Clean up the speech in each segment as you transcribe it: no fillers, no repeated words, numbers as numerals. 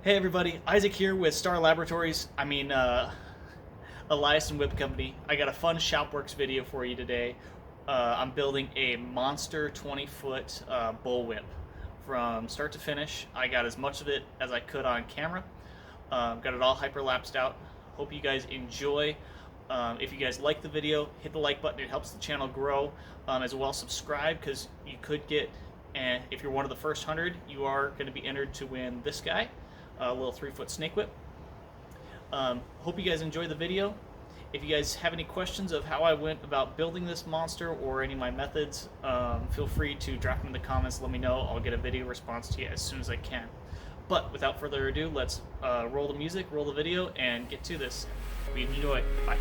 Hey everybody, Isaac here with Star Laboratories. Elias and Whip Company. I got a fun Shopworks video for you today. I'm building a monster 20-foot bullwhip from start to finish. I got as much of it as I could on camera. Got it all hyperlapsed out. Hope you guys enjoy. If you guys like the video, hit the like button. It helps the channel grow. As well, subscribe because you could get, and if you're one of the first 100, you are going to be entered to win this guy. A little 3-foot snake whip. Hope you guys enjoy the video. If you guys have any questions of how I went about building this monster or any of my methods, feel free to drop them in the comments. Let me know. I'll get a video response to you as soon as I can. But without further ado, let's roll the music, roll the video, and get to this. Hope you enjoy. Bye.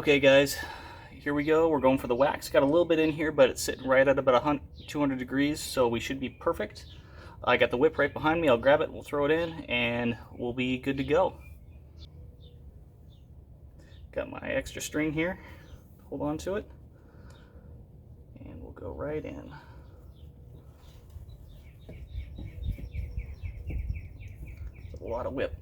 Okay guys, here we go. We're going for the wax. Got a little bit in here, but it's sitting right at about 200 degrees, so we should be perfect. I got the whip right behind me. I'll grab it, we'll throw it in, and we'll be good to go. Got my extra string here. Hold on to it. And we'll go right in. That's a lot of whip.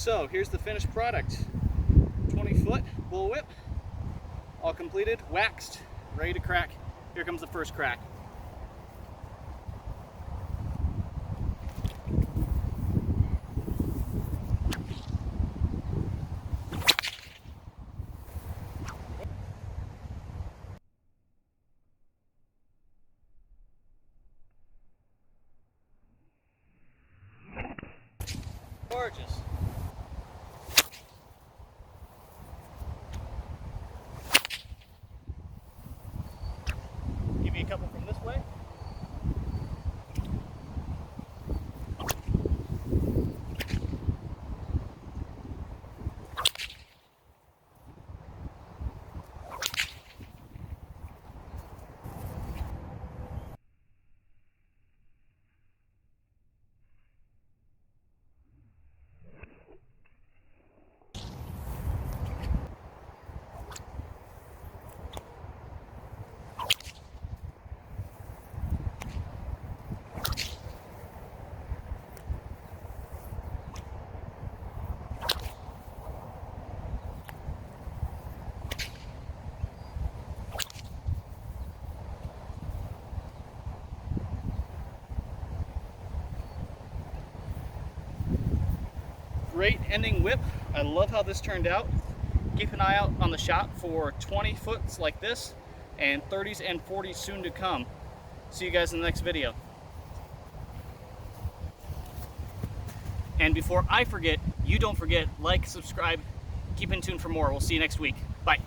So here's the finished product. 20-foot bullwhip, all completed, waxed, ready to crack. Here comes the first crack. Gorgeous. Give you a couple from this way. Great ending whip. I love how this turned out. Keep an eye out on the shop for 20 foots like this and 30s and 40s soon to come. See you guys in the next video. And before I forget, you don't forget, like, subscribe, keep in tune for more. We'll see you next week. Bye.